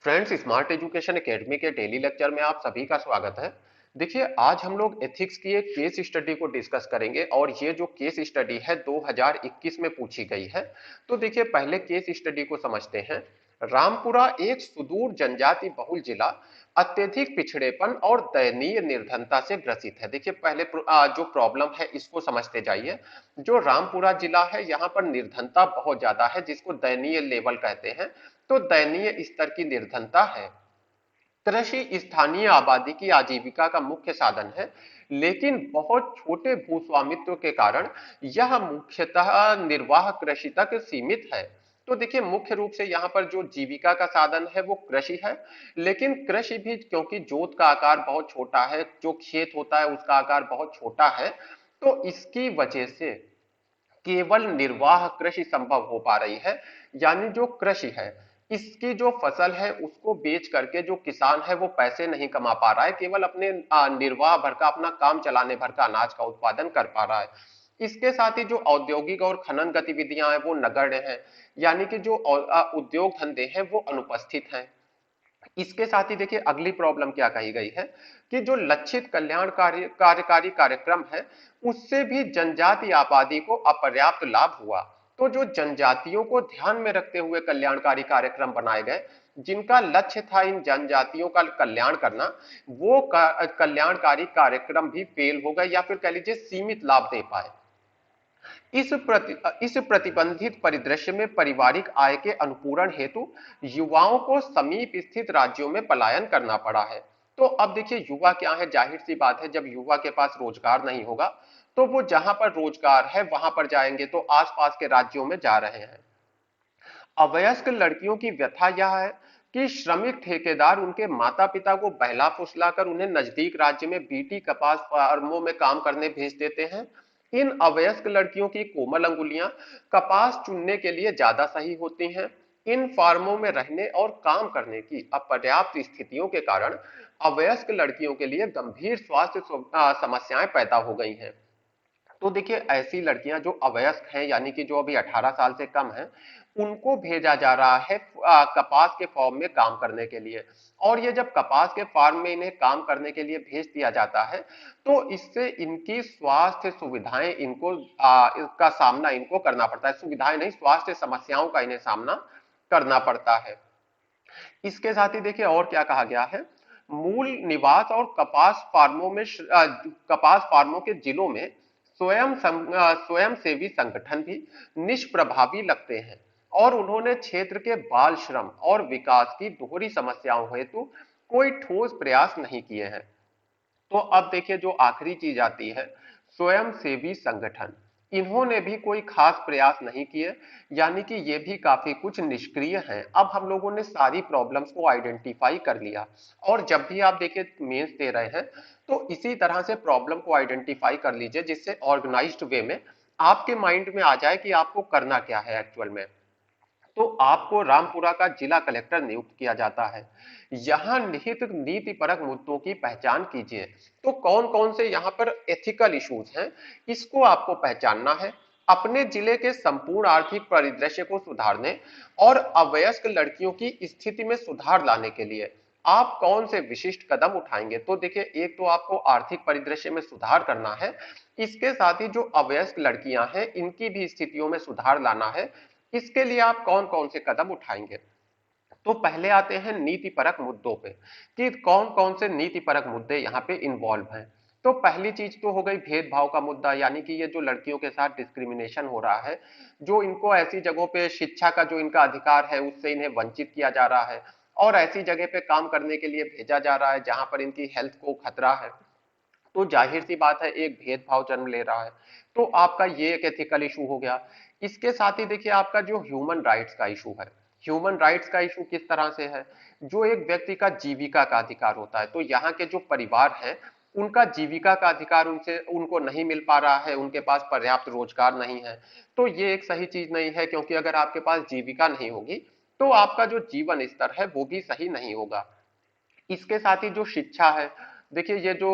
Friends, smart education academy के daily lecture में आप सभी का स्वागत है। देखिए, आज हम लोग एथिक्स की एक केस स्टडी को डिस्कस करेंगे और ये जो केस स्टडी है 2021 में पूछी गई है। तो देखिए, पहले केस स्टडी को समझते हैं। रामपुरा एक सुदूर जनजाति बहुल जिला अत्यधिक पिछड़ेपन और दयनीय निर्धनता से ग्रसित है। देखिए, पहले जो प्रॉब्लम है इसको समझते जाइए। जो रामपुरा जिला है यहाँ पर निर्धनता बहुत ज्यादा है, जिसको दयनीय लेवल कहते हैं। तो दयनीय स्तर की निर्धनता है। कृषि स्थानीय आबादी की आजीविका का मुख्य साधन है, लेकिन बहुत छोटे भूस्वामित्व के कारण यह मुख्यतः निर्वाह कृषि तक सीमित है। तो देखिए, मुख्य रूप से यहाँ पर जो जीविका का साधन है वो कृषि है। लेकिन कृषि भी क्योंकि जोत का आकार बहुत छोटा है, जो खेत होता है उसका आकार बहुत छोटा है, तो इसकी वजह से केवल निर्वाह कृषि संभव हो पा रही है। यानी जो कृषि है, इसकी जो फसल है उसको बेच करके जो किसान है वो पैसे नहीं कमा पा रहा है, केवल अपने निर्वाह भर का, अपना काम चलाने भर का अनाज का उत्पादन कर पा रहा है। इसके साथ ही जो औद्योगिक और खनन गतिविधियां हैं वो नगण्य हैं। यानी कि जो उद्योग धंधे हैं वो अनुपस्थित हैं। इसके साथ ही देखिए, अगली प्रॉब्लम क्या कही गई है कि जो लक्षित कल्याण कार्यकारी कार्यक्रम है उससे भी जनजाति आबादी को अपर्याप्त लाभ हुआ। तो जो जनजातियों को ध्यान में रखते हुए कल्याणकारी कार्यक्रम बनाए गए, जिनका लक्ष्य था इन जनजातियों का कल्याण करना, वो कल्याणकारी कार्यक्रम भी फेल हो गए या फिर कह लीजिए सीमित लाभ दे पाए। इस प्रतिबंधित परिदृश्य में पारिवारिक आय के अनुपूरण हेतु युवाओं को समीप स्थित राज्यों में पलायन करना पड़ा है। तो अब देखिए, युवा क्या है, जाहिर सी बात है, जब युवा के पास रोजगार नहीं होगा तो वो जहां पर रोजगार है वहां पर जाएंगे, तो आसपास के राज्यों में जा रहे हैं। अवयस्क लड़कियों की व्यथा यह है कि श्रमिक ठेकेदार उनके माता पिता को बहला फुसलाकर उन्हें नजदीक राज्य में बीटी कपास फार्मों में काम करने भेज देते हैं। इन अवयस्क लड़कियों की कोमल अंगुलियां कपास चुनने के लिए ज्यादा सही होती हैं। इन फार्मों में रहने और काम करने की अपर्याप्त स्थितियों के कारण अवयस्क लड़कियों के लिए गंभीर स्वास्थ्य समस्याएं पैदा हो गई हैं। तो देखिए, ऐसी लड़कियां जो अवयस्क हैं, यानी कि जो अभी 18 साल से कम हैं, उनको भेजा जा रहा है कपास के फॉर्म में काम करने के लिए। और ये जब कपास के फार्म में इन्हें काम करने के लिए भेज दिया जाता है, तो इससे इनकी स्वास्थ्य सुविधाएं इनको का सामना इनको करना पड़ता है। सुविधाएं नहीं, स्वास्थ्य समस्याओं का इन्हें सामना करना पड़ता है। इसके साथ ही देखिए और क्या कहा गया है। मूल निवास और कपास फार्मों के जिलों में स्वयं सेवी संगठन भी निष्प्रभावी लगते हैं और उन्होंने क्षेत्र के बाल श्रम और विकास की दोहरी समस्याओं हेतु कोई ठोस प्रयास नहीं किए हैं। तो अब देखिए, जो आखिरी चीज आती है, स्वयंसेवी संगठन, इन्होंने भी कोई खास प्रयास नहीं किए। यानी कि ये भी काफी कुछ निष्क्रिय हैं। अब हम लोगों ने सारी प्रॉब्लम्स को आइडेंटिफाई कर लिया। और जब भी आप देखिए मेंस दे रहे हैं, तो इसी तरह से प्रॉब्लम को आइडेंटिफाई कर लीजिए, जिससे ऑर्गेनाइज्ड वे में आपके माइंड में आ जाए कि आपको करना क्या है एक्चुअल में। तो आपको रामपुरा का जिला कलेक्टर नियुक्त किया जाता है। यहां निहित नीति परक मुद्दों की पहचान कीजिए। तो कौन कौन से यहां पर एथिकल इश्यूज हैं, इसको आपको पहचानना है। अपने जिले के संपूर्ण आर्थिक परिदृश्य को सुधारने और अवयस्क लड़कियों की स्थिति में सुधार लाने के लिए आप कौन से विशिष्ट कदम उठाएंगे। तो देखिए, एक तो आपको आर्थिक परिदृश्य में सुधार करना है। इसके साथ ही जो अवयस्क लड़कियां हैं इनकी भी स्थितियों में सुधार लाना है। इसके लिए आप कौन कौन से कदम उठाएंगे। तो पहले आते हैं नीति परक मुद्दों पे, कि कौन कौन से नीति परक मुद्दे यहाँ पे इन्वॉल्व हैं। तो पहली चीज तो हो गई भेदभाव का मुद्दा। यानी कि ये जो लड़कियों के साथ डिस्क्रिमिनेशन हो रहा है, जो इनको ऐसी जगहों पे शिक्षा का जो इनका अधिकार है उससे इन्हें वंचित किया जा रहा है और ऐसी जगह पे काम करने के लिए भेजा जा रहा है जहां पर इनकी हेल्थ को खतरा है, तो जाहिर सी बात है एक भेदभाव जन्म ले रहा है। तो आपका ये एक एथिकल इशू हो गया। इसके साथ ही देखिए, आपका जो ह्यूमन राइट्स का इशू है, ह्यूमन राइट्स का इशू किस तरह से है। जो एक व्यक्ति का जीविका का अधिकार होता है, तो यहाँ के जो परिवार हैं उनका जीविका का अधिकार उनसे उनको नहीं मिल पा रहा है, उनके पास पर्याप्त रोजगार नहीं है। तो ये एक सही चीज नहीं है, क्योंकि अगर आपके पास जीविका नहीं होगी तो आपका जो जीवन स्तर है वो भी सही नहीं होगा। इसके साथ ही जो शिक्षा है, देखिए ये जो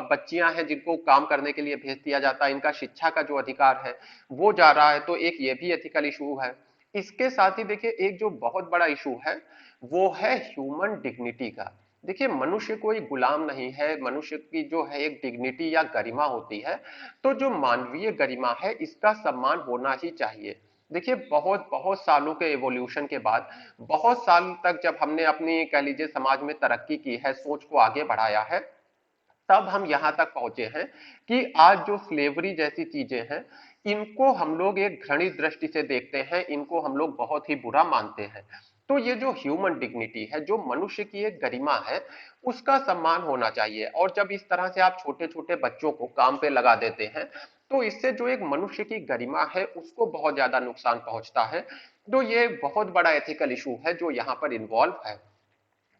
बच्चियां हैं जिनको काम करने के लिए भेज दिया जाता है, इनका शिक्षा का जो अधिकार है वो जा रहा है, तो एक ये भी एथिकल इशू है। इसके साथ ही देखिए, एक जो बहुत बड़ा इशू है वो है ह्यूमन डिग्निटी का। देखिए मनुष्य कोई गुलाम नहीं है, मनुष्य की जो है एक डिग्निटी या गरिमा होती है, तो जो मानवीय गरिमा है इसका सम्मान होना ही चाहिए। देखिए बहुत बहुत सालों के एवोल्यूशन के बाद, बहुत साल तक जब हमने अपनी कह लीजिए समाज में तरक्की की है, सोच को आगे बढ़ाया है, तब हम यहां तक पहुंचे हैं कि आज जो स्लेवरी जैसी चीजें हैं, इनको हम लोग एक घृणित दृष्टि से देखते हैं, इनको हम लोग बहुत ही बुरा मानते हैं। तो ये जो ह्यूमन डिग्निटी है, जो मनुष्य की एक गरिमा है, उसका सम्मान होना चाहिए। और जब इस तरह से आप छोटे छोटे बच्चों को काम पे लगा देते हैं, तो इससे जो एक मनुष्य की गरिमा है उसको बहुत ज्यादा नुकसान पहुंचता है। तो ये बहुत बड़ा एथिकल इशू है जो यहाँ पर इन्वॉल्व है।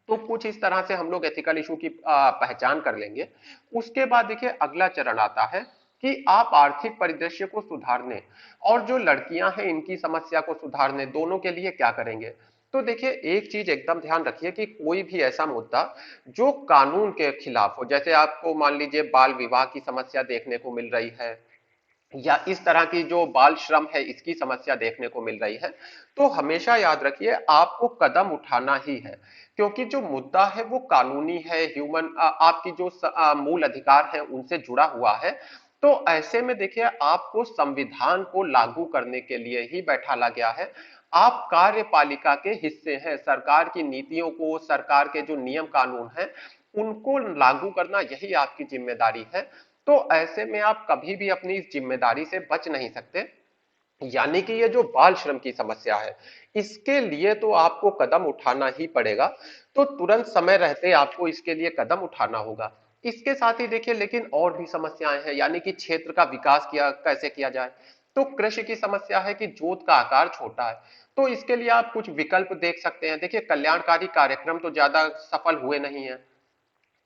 तो कुछ इस तरह से हम लोग एथिकल इशू की पहचान कर लेंगे। उसके बाद देखिए अगला चरण आता है कि आप आर्थिक परिदृश्य को सुधारने और जो लड़कियां हैं इनकी समस्या को सुधारने, दोनों के लिए क्या करेंगे। तो देखिए एक चीज एकदम ध्यान रखिए कि कोई भी ऐसा मुद्दा जो कानून के खिलाफ हो, जैसे आपको मान लीजिए बाल विवाह की समस्या देखने को मिल रही है, या इस तरह की जो बाल श्रम है इसकी समस्या देखने को मिल रही है, तो हमेशा याद रखिए आपको कदम उठाना ही है। क्योंकि जो मुद्दा है वो कानूनी है, ह्यूमन आपकी जो मूल अधिकार है उनसे जुड़ा हुआ है। तो ऐसे में देखिए आपको संविधान को लागू करने के लिए ही बैठाला गया है। आप कार्यपालिका के हिस्से हैं, सरकार की नीतियों को, सरकार के जो नियम कानून हैं उनको लागू करना यही आपकी जिम्मेदारी है। तो ऐसे में आप कभी भी अपनी इस जिम्मेदारी से बच नहीं सकते। यानी कि ये जो बाल श्रम की समस्या है, इसके लिए तो आपको कदम उठाना ही पड़ेगा। तो तुरंत समय रहते आपको इसके लिए कदम उठाना होगा। इसके साथ ही देखिए लेकिन और भी समस्याएं हैं, यानी कि क्षेत्र का विकास किया कैसे किया जाए। तो कृषि की समस्या है कि जोत का आकार छोटा है, तो इसके लिए आप कुछ विकल्प देख सकते हैं। देखिए कल्याणकारी कार्यक्रम तो ज्यादा सफल हुए नहीं है,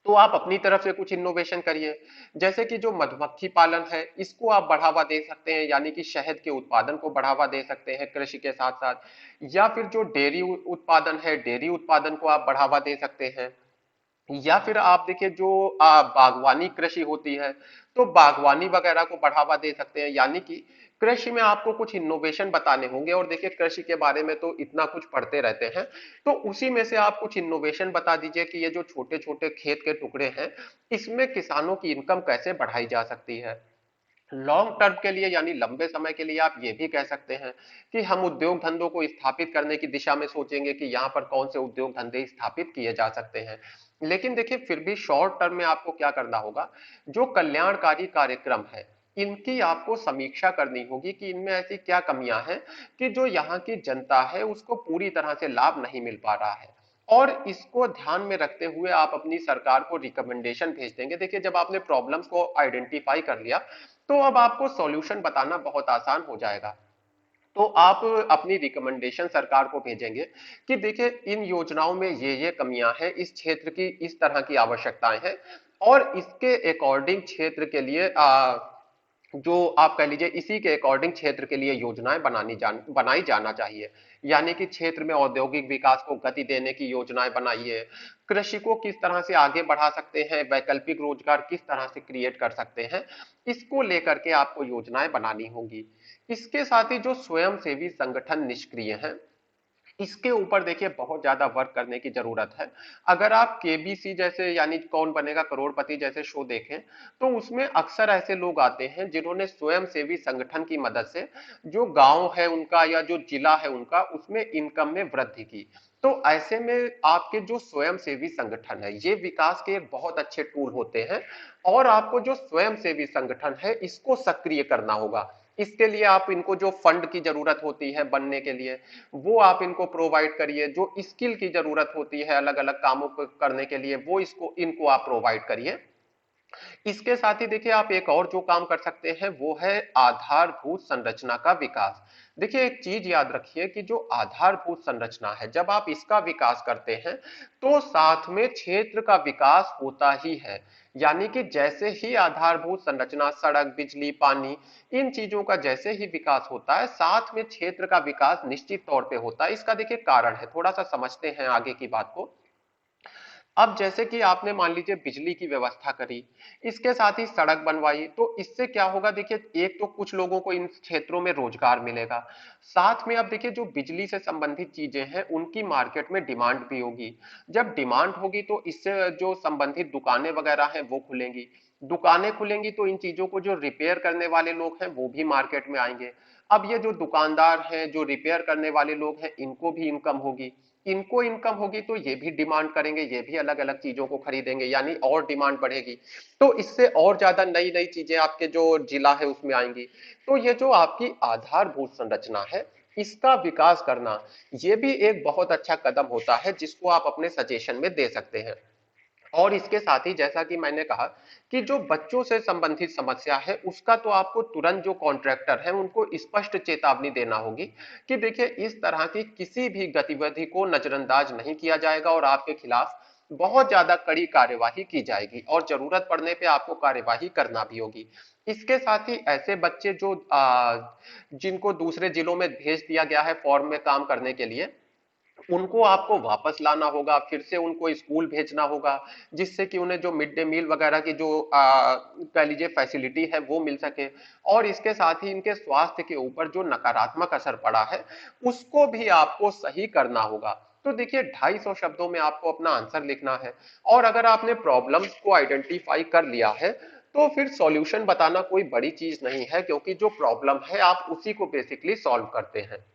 तो आप अपनी तरफ से कुछ इनोवेशन करिए। जैसे कि जो मधुमक्खी पालन है इसको आप बढ़ावा दे सकते हैं, यानी कि शहद के उत्पादन को बढ़ावा दे सकते हैं कृषि के साथ साथ। या फिर जो डेयरी उत्पादन है, डेयरी उत्पादन को आप बढ़ावा दे सकते हैं। या फिर आप देखिए जो बागवानी कृषि होती है, तो बागवानी वगैरह को बढ़ावा दे सकते हैं। यानी कि कृषि में आपको कुछ इनोवेशन बताने होंगे, और देखिए कृषि के बारे में तो इतना कुछ पढ़ते रहते हैं, तो उसी में से आप कुछ इनोवेशन बता दीजिए कि ये जो छोटे छोटे खेत के टुकड़े हैं इसमें किसानों की इनकम कैसे बढ़ाई जा सकती है। लॉन्ग टर्म के लिए यानी लंबे समय के लिए आप ये भी कह सकते हैं कि हम उद्योग धंधों को स्थापित करने की दिशा में सोचेंगे कि यहाँ पर कौन से उद्योग धंधे स्थापित किए जा सकते हैं। लेकिन देखिए फिर भी शॉर्ट टर्म में आपको क्या करना होगा, जो कल्याणकारी कार्यक्रम है इनकी आपको समीक्षा करनी होगी कि इनमें ऐसी क्या कमियां हैं कि जो यहाँ की जनता है उसको पूरी तरह से लाभ नहीं मिल पा रहा है। और इसको ध्यान में रखते हुए आप अपनी सरकार को रिकमेंडेशन भेज देंगे। देखिए जब आपने प्रॉब्लम्स को आइडेंटिफाई कर लिया, तो अब आपको सॉल्यूशन बताना बहुत आसान हो जाएगा। तो आप अपनी रिकमेंडेशन सरकार को भेजेंगे कि देखिए इन योजनाओं में ये कमियां हैं, इस क्षेत्र की इस तरह की आवश्यकताएं हैं, और इसके अकॉर्डिंग क्षेत्र के लिए जो आप कह लीजिए इसी के अकॉर्डिंग क्षेत्र के लिए योजनाएं बनाई जाना चाहिए। यानी कि क्षेत्र में औद्योगिक विकास को गति देने की योजनाएं बनाइए, कृषि को किस तरह से आगे बढ़ा सकते हैं, वैकल्पिक रोजगार किस तरह से क्रिएट कर सकते हैं, इसको लेकर के आपको योजनाएं बनानी होंगी। इसके साथ ही जो स्वयंसेवी संगठन निष्क्रिय हैं, इसके ऊपर देखिए बहुत ज्यादा वर्क करने की जरूरत है। अगर आप केबीसी जैसे यानी कौन बनेगा करोड़पति जैसे शो देखें, तो उसमें अक्सर ऐसे लोग आते हैं जिन्होंने स्वयंसेवी संगठन की मदद से जो गांव है उनका या जो जिला है उनका उसमें इनकम में वृद्धि की। तो ऐसे में आपके जो स्वयंसेवी संगठन है ये विकास के एक बहुत अच्छे टूल होते हैं, और आपको जो स्वयंसेवी संगठन है इसको सक्रिय करना होगा। इसके लिए आप इनको जो फंड की जरूरत होती है बनने के लिए, वो आप इनको प्रोवाइड करिए। जो स्किल की जरूरत होती है अलग अलग कामों को करने के लिए, वो इसको इनको आप प्रोवाइड करिए। इसके साथ ही देखिए आप एक और जो काम कर सकते हैं वो है आधारभूत संरचना का विकास। देखिए एक चीज याद रखिए कि जो आधारभूत संरचना है जब आप इसका विकास करते हैं, तो साथ में क्षेत्र का विकास होता ही है। यानी कि जैसे ही आधारभूत संरचना, सड़क, बिजली, पानी, इन चीजों का जैसे ही विकास होता है, साथ में क्षेत्र का विकास निश्चित तौर पे होता है। इसका देखिए कारण है, थोड़ा सा समझते हैं आगे की बात को। अब जैसे कि आपने मान लीजिए बिजली की व्यवस्था करी, इसके साथ ही सड़क बनवाई, तो इससे क्या होगा देखिए, एक तो कुछ लोगों को इन क्षेत्रों में रोजगार मिलेगा, साथ में अब देखिए जो बिजली से संबंधित चीजें हैं उनकी मार्केट में डिमांड भी होगी। जब डिमांड होगी तो इससे जो संबंधित दुकानें वगैरह हैं वो खुलेंगी, दुकानें खुलेंगी तो इन चीजों को जो रिपेयर करने वाले लोग हैं वो भी मार्केट में आएंगे। अब ये जो दुकानदार हैं, जो रिपेयर करने वाले लोग हैं, इनको भी इनकम होगी, इनको इनकम होगी तो ये भी डिमांड करेंगे, ये भी अलग अलग चीजों को खरीदेंगे, यानी और डिमांड बढ़ेगी। तो इससे और ज्यादा नई नई चीजें आपके जो जिला है उसमें आएंगी। तो ये जो आपकी आधारभूत संरचना है, इसका विकास करना, ये भी एक बहुत अच्छा कदम होता है जिसको आप अपने सजेशन में दे सकते हैं। और इसके साथ ही जैसा कि मैंने कहा कि जो बच्चों से संबंधित समस्या है उसका तो आपको तुरंत जो कॉन्ट्रैक्टर है उनको स्पष्ट चेतावनी देना होगी कि देखिए इस तरह की किसी भी गतिविधि को नजरअंदाज नहीं किया जाएगा और आपके खिलाफ बहुत ज्यादा कड़ी कार्यवाही की जाएगी और जरूरत पड़ने पे आपको कार्यवाही करना भी होगी। इसके साथ ही ऐसे बच्चे जो जिनको दूसरे जिलों में भेज दिया गया है फॉर्म में काम करने के लिए, उनको आपको वापस लाना होगा, फिर से उनको स्कूल भेजना होगा, जिससे कि उन्हें जो मिड डे मील वगैरह की जो कह लीजिए फैसिलिटी है वो मिल सके। और इसके साथ ही इनके स्वास्थ्य के ऊपर जो नकारात्मक असर पड़ा है उसको भी आपको सही करना होगा। तो देखिए 250 शब्दों में आपको अपना आंसर लिखना है, और अगर आपने प्रॉब्लम्स को आइडेंटिफाई कर लिया है तो फिर सॉल्यूशन बताना कोई बड़ी चीज नहीं है, क्योंकि जो प्रॉब्लम है आप उसी को बेसिकली सॉल्व करते हैं।